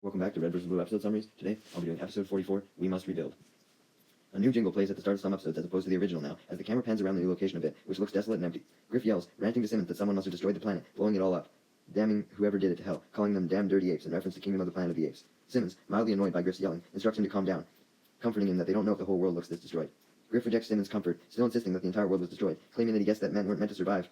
Welcome back to Red vs. Blue episode summaries. Today, I'll be doing episode 44, We Must Rebuild. A new jingle plays at the start of some episodes as opposed to the original now, as the camera pans around the new location a bit, which looks desolate and empty. Griff yells, ranting to Simmons that someone must have destroyed the planet, blowing it all up, damning whoever did it to hell, calling them damn dirty apes in reference to Kingdom of the Planet of the Apes. Simmons, mildly annoyed by Griff's yelling, instructs him to calm down, comforting him that they don't know if the whole world looks this destroyed. Griff rejects Simmons' comfort, still insisting that the entire world was destroyed, claiming that he guessed that men weren't meant to survive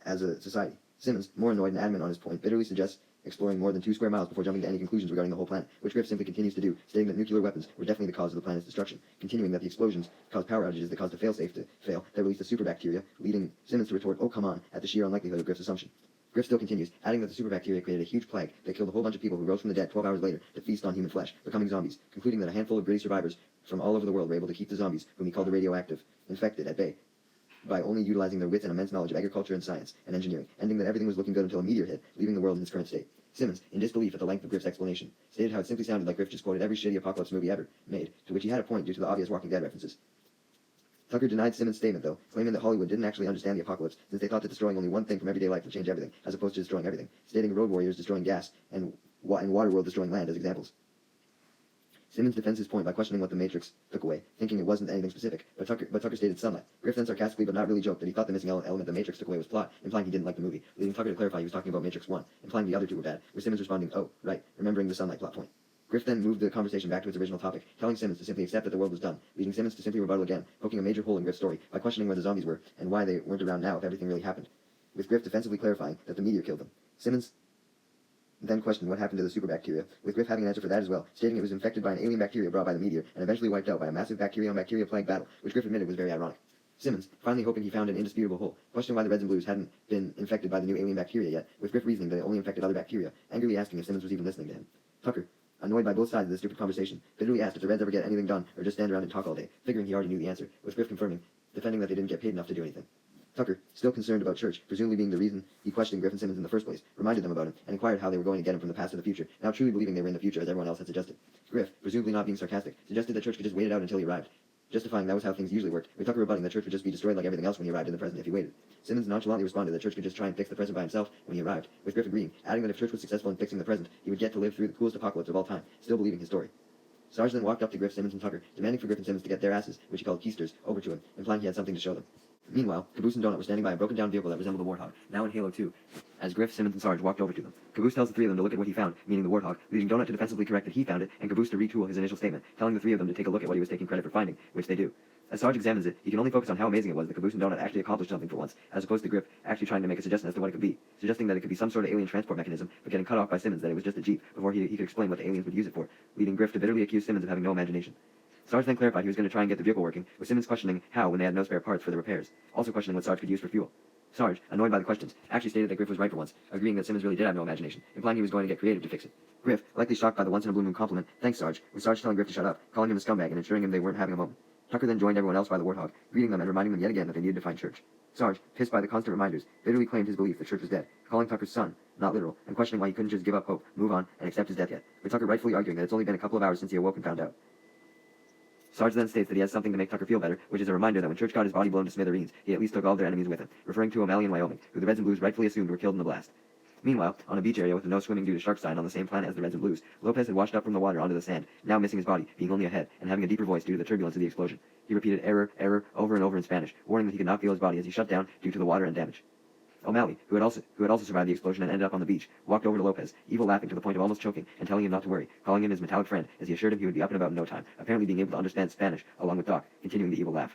as a society. Simmons, more annoyed and adamant on his point, bitterly suggests exploring more than 2 square miles before jumping to any conclusions regarding the whole planet, which Griff simply continues to do, stating that nuclear weapons were definitely the cause of the planet's destruction, continuing that the explosions caused power outages that caused a failsafe to fail that released a super bacteria, leading Simmons to retort, "Oh, come on," at the sheer unlikelihood of Griff's assumption. Griff still continues, adding that the super bacteria created a huge plague that killed a whole bunch of people who rose from the dead 12 hours later to feast on human flesh, becoming zombies, concluding that a handful of gritty survivors from all over the world were able to keep the zombies, whom he called the radioactive, infected, at bay, by only utilizing their wits and immense knowledge of agriculture and science and engineering, ending that everything was looking good until a meteor hit, leaving the world in its current state. Simmons, in disbelief at the length of Griff's explanation, stated how it simply sounded like Griff just quoted every shitty apocalypse movie ever made, to which he had a point due to the obvious Walking Dead references. Tucker denied Simmons' statement, though, claiming that Hollywood didn't actually understand the apocalypse, since they thought that destroying only one thing from everyday life would change everything, as opposed to destroying everything, stating Road Warriors destroying gas and Waterworld destroying land as examples. Simmons defends his point by questioning what the Matrix took away, thinking it wasn't anything specific, but Tucker stated sunlight. Griff then sarcastically but not really joked that he thought the missing element the Matrix took away was plot, implying he didn't like the movie, leading Tucker to clarify he was talking about Matrix 1, implying the other two were bad, with Simmons responding, "Oh, right, remembering the sunlight plot point." Griff then moved the conversation back to its original topic, telling Simmons to simply accept that the world was done, leading Simmons to simply rebuttal again, poking a major hole in Griff's story by questioning where the zombies were and why they weren't around now if everything really happened, with Griff defensively clarifying that the meteor killed them. Simmons then questioned what happened to the super bacteria, with Griff having an answer for that as well, stating it was infected by an alien bacteria brought by the meteor and eventually wiped out by a massive bacteria-on-bacteria plague battle, which Griff admitted was very ironic. Simmons, finally hoping he found an indisputable hole, questioned why the Reds and Blues hadn't been infected by the new alien bacteria yet, with Griff reasoning that it only infected other bacteria, angrily asking if Simmons was even listening to him. Tucker, annoyed by both sides of this stupid conversation, bitterly asked if the Reds ever get anything done or just stand around and talk all day, figuring he already knew the answer, with Griff confirming, defending that they didn't get paid enough to do anything. Tucker, still concerned about church, presumably being the reason he questioned Griff and Simmons in the first place, reminded them about him, and inquired how they were going to get him from the past to the future, now truly believing they were in the future as everyone else had suggested. Griff, presumably not being sarcastic, suggested that church could just wait it out until he arrived, justifying that was how things usually worked, with Tucker rebutting that church would just be destroyed like everything else when he arrived in the present if he waited. Simmons nonchalantly responded that church could just try and fix the present by himself when he arrived, with Griff agreeing, adding that if church was successful in fixing the present, he would get to live through the coolest apocalypse of all time, still believing his story. Sarge then walked up to Griff, Simmons, and Tucker, demanding for Griff and Simmons to get their asses, which he called keisters, over to him, implying he had something to show them. Meanwhile, Caboose and Donut were standing by a broken-down vehicle that resembled a warthog, now in Halo 2, as Griff, Simmons, and Sarge walked over to them. Caboose tells the three of them to look at what he found, meaning the warthog, leading Donut to defensively correct that he found it, and Caboose to retool his initial statement, telling the three of them to take a look at what he was taking credit for finding, which they do. As Sarge examines it, he can only focus on how amazing it was that Caboose and Donut actually accomplished something for once, as opposed to Griff actually trying to make a suggestion as to what it could be, suggesting that it could be some sort of alien transport mechanism, but getting cut off by Simmons that it was just a jeep, before he could explain what the aliens would use it for, leading Griff to bitterly accuse Simmons of having no imagination. Sarge then clarified he was going to try and get the vehicle working, with Simmons questioning how when they had no spare parts for the repairs, also questioning what Sarge could use for fuel. Sarge, annoyed by the questions, actually stated that Griff was right for once, agreeing that Simmons really did have no imagination, implying he was going to get creative to fix it. Griff, likely shocked by the once-in-a-blue-moon compliment, thanks Sarge, with Sarge telling Griff to shut up, calling him a scumbag and assuring him they weren't having a moment. Tucker then joined everyone else by the warthog, greeting them and reminding them yet again that they needed to find church. Sarge, pissed by the constant reminders, bitterly claimed his belief that church was dead, calling Tucker's son, not literal, and questioning why he couldn't just give up hope, move on, and accept his death yet, with Tucker rightfully arguing that it's only been a couple of hours since he awoke and found out. Sarge then states that he has something to make Tucker feel better, which is a reminder that when Church got his body blown to smithereens, he at least took all their enemies with him, referring to O'Malley in Wyoming, who the Reds and Blues rightfully assumed were killed in the blast. Meanwhile, on a beach area with a no swimming due to shark sign on the same planet as the Reds and Blues, Lopez had washed up from the water onto the sand, now missing his body, being only a head, and having a deeper voice due to the turbulence of the explosion. He repeated error, error, over and over in Spanish, warning that he could not feel his body as he shut down due to the water and damage. O'Malley, who had also survived the explosion and ended up on the beach, walked over to Lopez, evil laughing to the point of almost choking, and telling him not to worry, calling him his metallic friend as he assured him he would be up and about in no time, apparently being able to understand Spanish along with Doc, continuing the evil laugh.